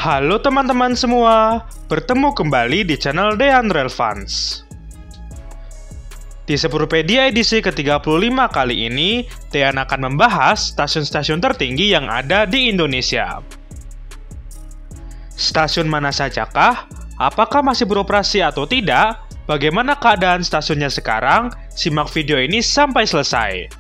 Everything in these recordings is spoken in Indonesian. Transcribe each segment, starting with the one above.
Halo teman-teman semua, bertemu kembali di channel Dean Relevance. Di Sepurupedia edisi ke-35 kali ini, Dean akan membahas stasiun-stasiun tertinggi yang ada di Indonesia. Stasiun mana sajakah? Apakah masih beroperasi atau tidak? Bagaimana keadaan stasiunnya sekarang? Simak video ini sampai selesai.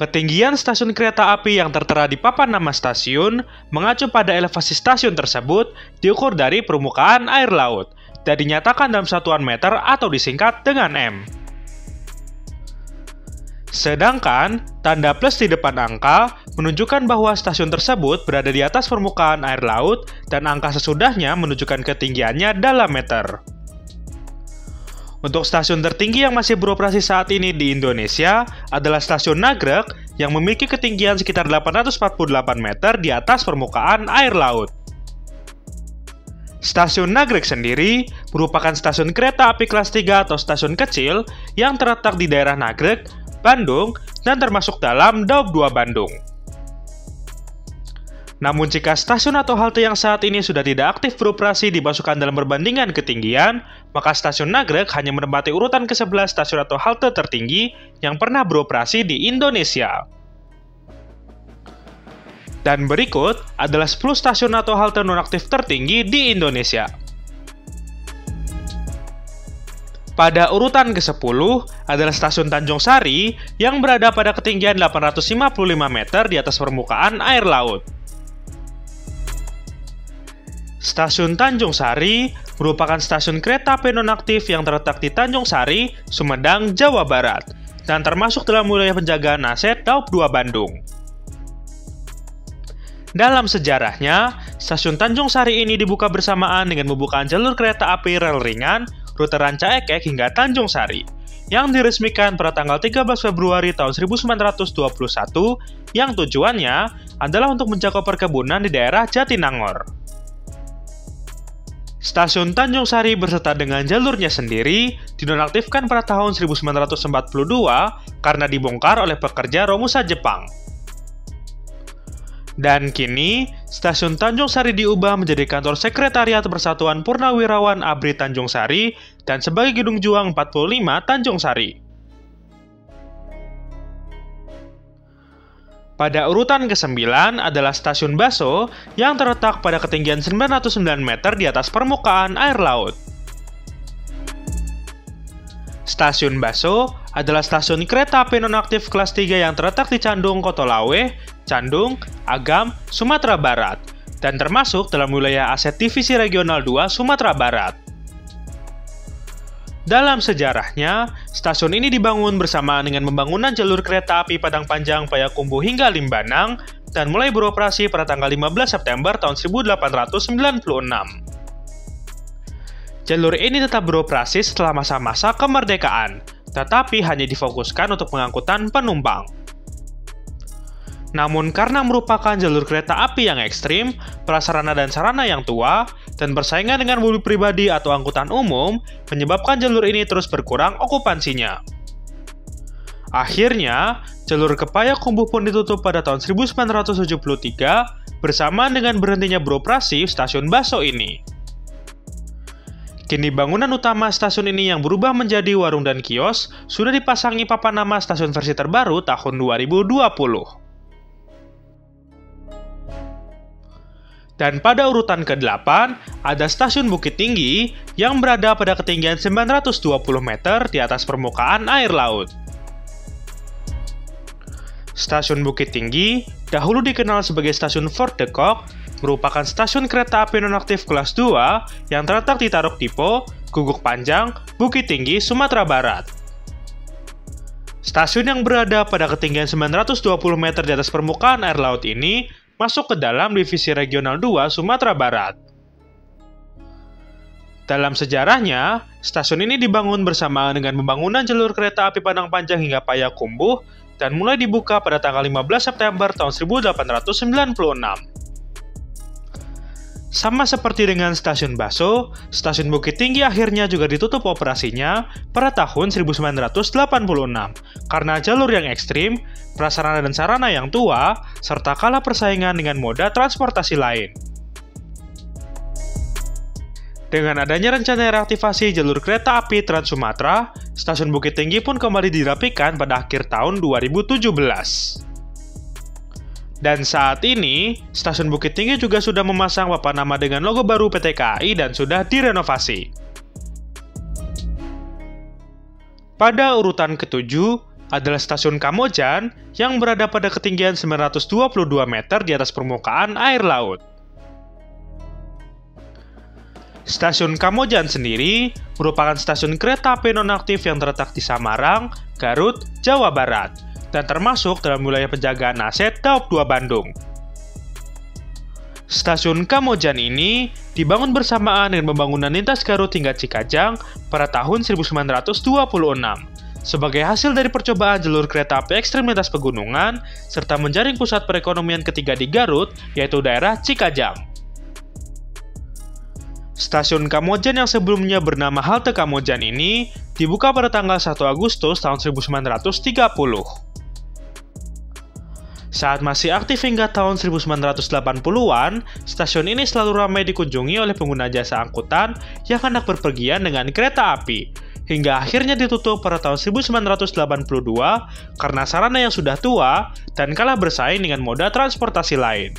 Ketinggian stasiun kereta api yang tertera di papan nama stasiun mengacu pada elevasi stasiun tersebut diukur dari permukaan air laut dan dinyatakan dalam satuan meter atau disingkat dengan M. Sedangkan tanda plus di depan angka menunjukkan bahwa stasiun tersebut berada di atas permukaan air laut dan angka sesudahnya menunjukkan ketinggiannya dalam meter. Untuk stasiun tertinggi yang masih beroperasi saat ini di Indonesia adalah Stasiun Nagrek yang memiliki ketinggian sekitar 848 meter di atas permukaan air laut. Stasiun Nagrek sendiri merupakan stasiun kereta api kelas 3 atau stasiun kecil yang terletak di daerah Nagrek, Bandung, dan termasuk dalam Daup 2 Bandung. Namun jika stasiun atau halte yang saat ini sudah tidak aktif beroperasi dimasukkan dalam perbandingan ketinggian, maka Stasiun Nagrek hanya menempati urutan ke-11 stasiun atau halte tertinggi yang pernah beroperasi di Indonesia. Dan berikut adalah 10 stasiun atau halte nonaktif tertinggi di Indonesia. Pada urutan ke-10 adalah Stasiun Tanjung Sari yang berada pada ketinggian 855 meter di atas permukaan air laut. Stasiun Tanjung Sari merupakan stasiun kereta api nonaktif yang terletak di Tanjung Sari, Sumedang, Jawa Barat, dan termasuk dalam wilayah penjagaan aset Daup 2 Bandung. Dalam sejarahnya, Stasiun Tanjung Sari ini dibuka bersamaan dengan pembukaan jalur kereta api rel ringan rute Rancaekek hingga Tanjung Sari, yang diresmikan pada tanggal 13 Februari tahun 1921, yang tujuannya adalah untuk mencakup perkebunan di daerah Jatinangor. Stasiun Tanjung Sari berserta dengan jalurnya sendiri dinonaktifkan pada tahun 1942 karena dibongkar oleh pekerja Romusa Jepang. Dan kini, Stasiun Tanjung Sari diubah menjadi kantor Sekretariat Persatuan Purnawirawan ABRI Tanjung Sari dan sebagai Gedung Juang 45 Tanjung Sari. Pada urutan ke-9 adalah Stasiun Baso yang terletak pada ketinggian 909 meter di atas permukaan air laut. Stasiun Baso adalah stasiun kereta api nonaktif kelas 3 yang terletak di Candung, Kotolawe, Candung, Agam, Sumatera Barat, dan termasuk dalam wilayah aset Divisi Regional 2 Sumatera Barat. Dalam sejarahnya, stasiun ini dibangun bersamaan dengan pembangunan jalur kereta api Padang Panjang Payakumbuh hingga Limbanang dan mulai beroperasi pada tanggal 15 September tahun 1896. Jalur ini tetap beroperasi setelah masa-masa kemerdekaan, tetapi hanya difokuskan untuk pengangkutan penumpang. Namun karena merupakan jalur kereta api yang ekstrim, prasarana dan sarana yang tua, dan persaingan dengan mobil pribadi atau angkutan umum, menyebabkan jalur ini terus berkurang okupansinya. Akhirnya, jalur ke Payakumbuh pun ditutup pada tahun 1973 bersamaan dengan berhentinya beroperasi stasiun Baso ini. Kini bangunan utama stasiun ini yang berubah menjadi warung dan kios sudah dipasangi papan nama stasiun versi terbaru tahun 2020. Dan pada urutan ke-8, ada Stasiun Bukit Tinggi yang berada pada ketinggian 920 meter di atas permukaan air laut. Stasiun Bukit Tinggi, dahulu dikenal sebagai Stasiun Fort de Kock, merupakan stasiun kereta api nonaktif kelas 2 yang terletak di Tarok Dipo, Guguk Panjang, Bukit Tinggi, Sumatera Barat. Stasiun yang berada pada ketinggian 920 meter di atas permukaan air laut ini masuk ke dalam Divisi Regional 2 Sumatera Barat. Dalam sejarahnya, stasiun ini dibangun bersamaan dengan pembangunan jalur kereta api Padang Panjang hingga Payakumbuh dan mulai dibuka pada tanggal 15 September tahun 1896. Sama seperti dengan Stasiun Baso, Stasiun Bukit Tinggi akhirnya juga ditutup operasinya pada tahun 1986 karena jalur yang ekstrim, prasarana dan sarana yang tua, serta kalah persaingan dengan moda transportasi lain. Dengan adanya rencana reaktivasi jalur kereta api Trans Sumatera, Stasiun Bukit Tinggi pun kembali dirapikan pada akhir tahun 2017. Dan saat ini, Stasiun Bukit Tinggi juga sudah memasang papan nama dengan logo baru PT KAI dan sudah direnovasi. Pada urutan ke-7 adalah Stasiun Kamojang yang berada pada ketinggian 922 meter di atas permukaan air laut. Stasiun Kamojang sendiri merupakan stasiun kereta api nonaktif yang terletak di Samarang, Garut, Jawa Barat, dan termasuk dalam wilayah penjagaan aset Daop 2 Bandung. Stasiun Kamojang ini dibangun bersamaan dengan pembangunan lintas Garut hingga Cikajang pada tahun 1926, sebagai hasil dari percobaan jalur kereta api ekstrem lintas pegunungan, serta menjaring pusat perekonomian ketiga di Garut, yaitu daerah Cikajang. Stasiun Kamojang yang sebelumnya bernama Halte Kamojang ini dibuka pada tanggal 1 Agustus tahun 1930. Saat masih aktif hingga tahun 1980-an, stasiun ini selalu ramai dikunjungi oleh pengguna jasa angkutan yang hendak berpergian dengan kereta api, hingga akhirnya ditutup pada tahun 1982 karena sarana yang sudah tua dan kalah bersaing dengan moda transportasi lain.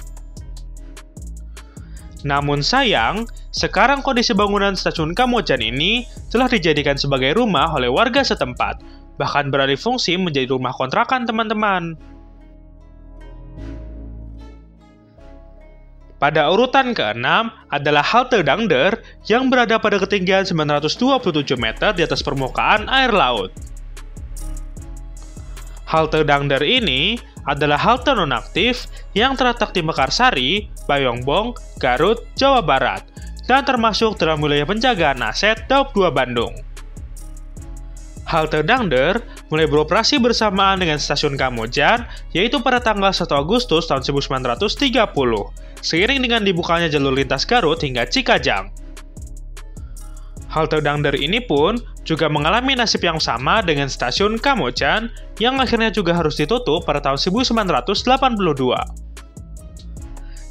Namun sayang, sekarang kondisi bangunan Stasiun Kamojang ini telah dijadikan sebagai rumah oleh warga setempat, bahkan beralih fungsi menjadi rumah kontrakan teman-teman. Pada urutan ke-6 adalah Halte Dangder yang berada pada ketinggian 927 meter di atas permukaan air laut. Halte Dangder ini adalah halte nonaktif yang terletak di Mekarsari, Bayongbong, Garut, Jawa Barat, dan termasuk dalam wilayah penjagaan aset Daop 2 Bandung. Halte Dangder mulai beroperasi bersamaan dengan Stasiun Kamojang, yaitu pada tanggal 1 Agustus tahun 1930, seiring dengan dibukanya jalur lintas Garut hingga Cikajang. Halte Dangder ini pun juga mengalami nasib yang sama dengan Stasiun Kamojang yang akhirnya juga harus ditutup pada tahun 1982.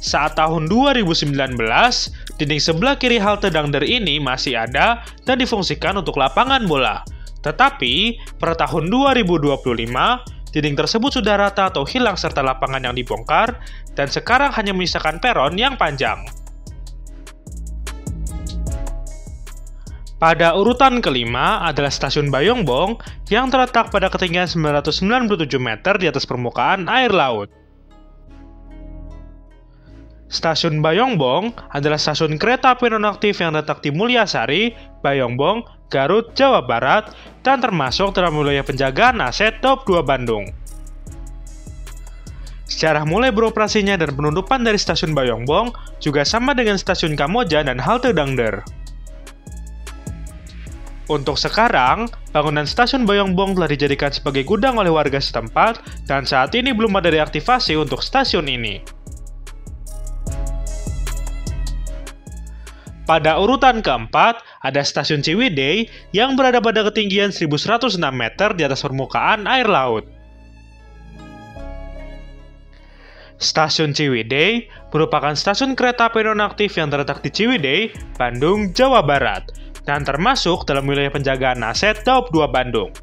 Saat tahun 2019, dinding sebelah kiri halte Dangder ini masih ada dan difungsikan untuk lapangan bola. Tetapi, pada tahun 2025, dinding tersebut sudah rata atau hilang serta lapangan yang dibongkar, dan sekarang hanya menyisakan peron yang panjang. Pada urutan kelima adalah Stasiun Bayongbong yang terletak pada ketinggian 997 meter di atas permukaan air laut. Stasiun Bayongbong adalah stasiun kereta api nonaktif yang terletak di Mulyasari, Bayongbong, Garut, Jawa Barat, dan termasuk dalam wilayah penjagaan aset Daop 2 Bandung. Sejarah mulai beroperasinya dan penutupan dari Stasiun Bayongbong juga sama dengan Stasiun Kamojang dan Halte Dangder. Untuk sekarang, bangunan Stasiun Bayongbong telah dijadikan sebagai gudang oleh warga setempat dan saat ini belum ada reaktivasi untuk stasiun ini. Pada urutan keempat, ada Stasiun Ciwidey yang berada pada ketinggian 1106 meter di atas permukaan air laut. Stasiun Ciwidey merupakan stasiun kereta api nonaktif yang terletak di Ciwidey, Bandung, Jawa Barat, dan termasuk dalam wilayah penjagaan aset Daop 2 Bandung.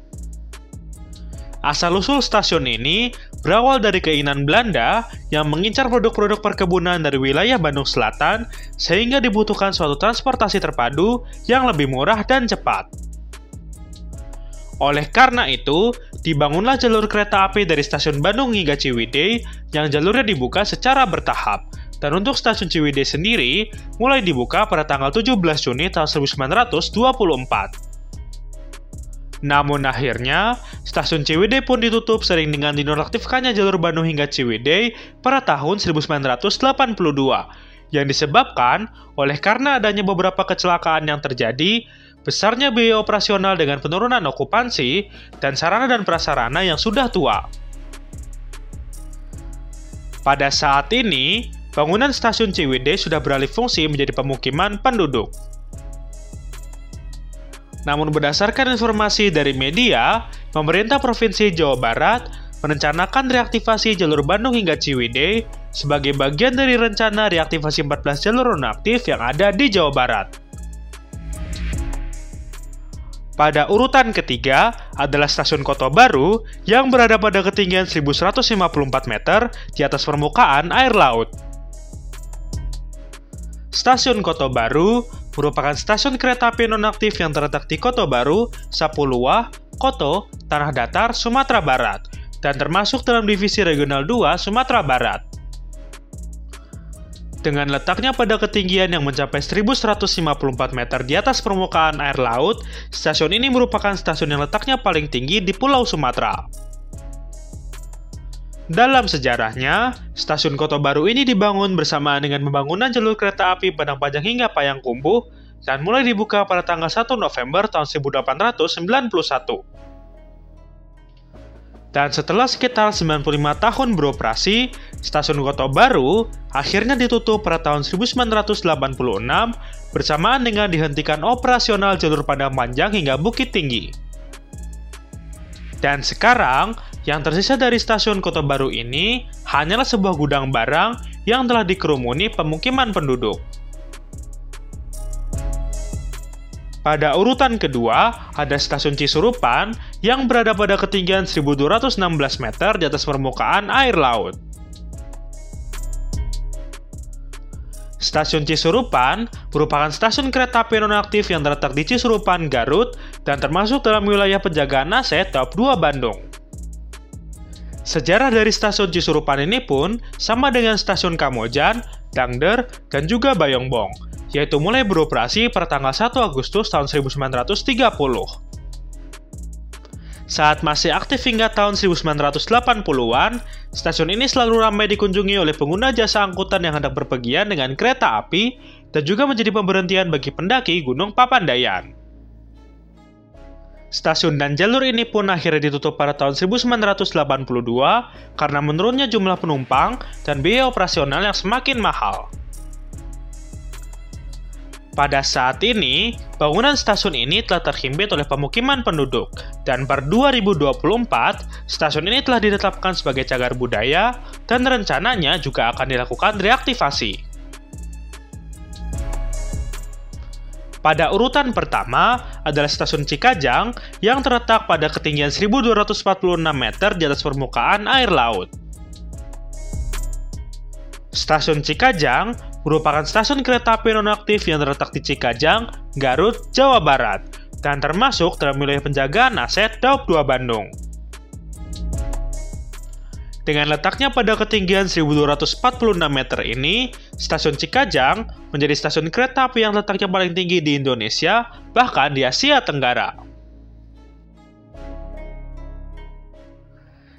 Asal-usul stasiun ini berawal dari keinginan Belanda yang mengincar produk-produk perkebunan dari wilayah Bandung Selatan sehingga dibutuhkan suatu transportasi terpadu yang lebih murah dan cepat. Oleh karena itu, dibangunlah jalur kereta api dari stasiun Bandung hingga Ciwidey yang jalurnya dibuka secara bertahap. Dan untuk stasiun Ciwidey sendiri mulai dibuka pada tanggal 17 Juni tahun 1924. Namun akhirnya, stasiun Ciwidey pun ditutup seiring dengan dinonaktifkannya jalur Bandung hingga Ciwidey pada tahun 1982, yang disebabkan oleh karena adanya beberapa kecelakaan yang terjadi, besarnya biaya operasional dengan penurunan okupansi, dan sarana dan prasarana yang sudah tua. Pada saat ini, bangunan stasiun Ciwidey sudah beralih fungsi menjadi pemukiman penduduk. Namun berdasarkan informasi dari media, pemerintah Provinsi Jawa Barat merencanakan reaktivasi jalur Bandung hingga Ciwidey sebagai bagian dari rencana reaktivasi 14 jalur nonaktif yang ada di Jawa Barat. Pada urutan ketiga adalah Stasiun Kota Baru yang berada pada ketinggian 1154 meter di atas permukaan air laut. Stasiun Kota Baru merupakan stasiun kereta api nonaktif yang terletak di Kota Baru, Sapuluwah, Koto, Tanah Datar, Sumatera Barat, dan termasuk dalam Divisi Regional 2 Sumatera Barat. Dengan letaknya pada ketinggian yang mencapai 1154 meter di atas permukaan air laut, stasiun ini merupakan stasiun yang letaknya paling tinggi di Pulau Sumatera. Dalam sejarahnya, stasiun Kota Baru ini dibangun bersamaan dengan pembangunan jalur kereta api Padang Panjang hingga Payakumbuh dan mulai dibuka pada tanggal 1 November tahun 1891. Dan setelah sekitar 95 tahun beroperasi, Stasiun Kota Baru akhirnya ditutup pada tahun 1986 bersamaan dengan dihentikan operasional jalur Padang Panjang hingga Bukit Tinggi. Dan sekarang, yang tersisa dari Stasiun Kota Baru ini hanyalah sebuah gudang barang yang telah dikerumuni pemukiman penduduk. Pada urutan kedua, ada Stasiun Cisurupan yang berada pada ketinggian 1216 meter di atas permukaan air laut. Stasiun Cisurupan merupakan stasiun kereta api nonaktif yang terletak di Cisurupan, Garut, dan termasuk dalam wilayah penjagaan aset Daop 2 Bandung. Sejarah dari stasiun Cisurupan ini pun sama dengan stasiun Kamojan, Dangder, dan juga Bayongbong, yaitu mulai beroperasi pada tanggal 1 Agustus tahun 1930. Saat masih aktif hingga tahun 1980-an, stasiun ini selalu ramai dikunjungi oleh pengguna jasa angkutan yang hendak berpergian dengan kereta api dan juga menjadi pemberhentian bagi pendaki Gunung Papandayan. Stasiun dan jalur ini pun akhirnya ditutup pada tahun 1982 karena menurunnya jumlah penumpang dan biaya operasional yang semakin mahal. Pada saat ini, bangunan stasiun ini telah terhimpit oleh pemukiman penduduk, dan per 2024, stasiun ini telah ditetapkan sebagai cagar budaya, dan rencananya juga akan dilakukan reaktivasi. Pada urutan pertama adalah Stasiun Cikajang yang terletak pada ketinggian 1246 meter di atas permukaan air laut. Stasiun Cikajang merupakan stasiun kereta api nonaktif yang terletak di Cikajang, Garut, Jawa Barat, dan termasuk dalam wilayah penjagaan aset Daop 2 Bandung. Dengan letaknya pada ketinggian 1246 meter ini, Stasiun Cikajang menjadi stasiun kereta api yang letaknya paling tinggi di Indonesia, bahkan di Asia Tenggara.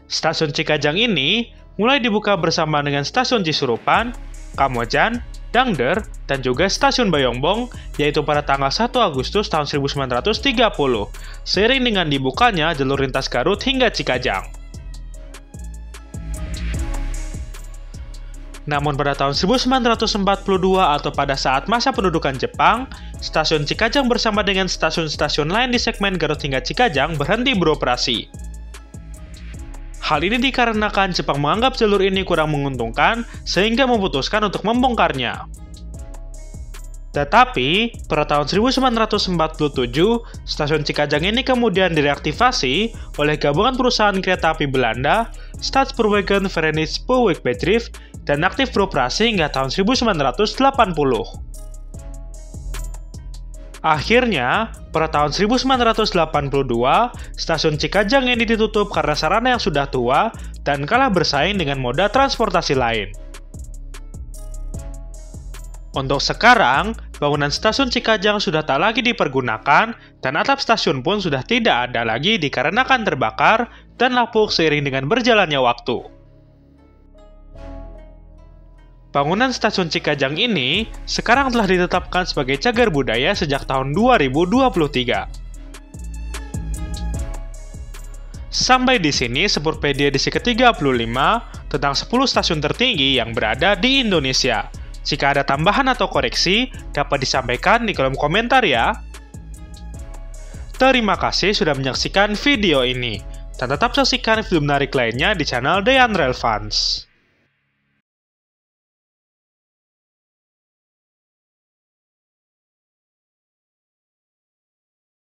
Stasiun Cikajang ini mulai dibuka bersama dengan Stasiun Cisurupan, Kamojan, Dangder, dan juga Stasiun Bayongbong, yaitu pada tanggal 1 Agustus tahun 1930, seiring dengan dibukanya jalur lintas Garut hingga Cikajang. Namun pada tahun 1942 atau pada saat masa pendudukan Jepang, Stasiun Cikajang bersama dengan stasiun-stasiun lain di segmen Garut hingga Cikajang berhenti beroperasi. Hal ini dikarenakan Jepang menganggap jalur ini kurang menguntungkan sehingga memutuskan untuk membongkarnya. Tetapi, pada tahun 1947, Stasiun Cikajang ini kemudian direaktivasi oleh gabungan perusahaan kereta api Belanda, Stadspoorwegen Verenigd Spoorwegbedrijf, dan aktif beroperasi hingga tahun 1980. Akhirnya, pada tahun 1982, Stasiun Cikajang ini ditutup karena sarana yang sudah tua dan kalah bersaing dengan moda transportasi lain. Untuk sekarang, bangunan stasiun Cikajang sudah tak lagi dipergunakan dan atap stasiun pun sudah tidak ada lagi dikarenakan terbakar dan lapuk seiring dengan berjalannya waktu. Bangunan stasiun Cikajang ini sekarang telah ditetapkan sebagai cagar budaya sejak tahun 2023. Sampai di sini Sepurpedia edisi ke-35 tentang 10 stasiun tertinggi yang berada di Indonesia. Jika ada tambahan atau koreksi, dapat disampaikan di kolom komentar ya. Terima kasih sudah menyaksikan video ini, dan tetap saksikan video menarik lainnya di channel Dayan Relevance.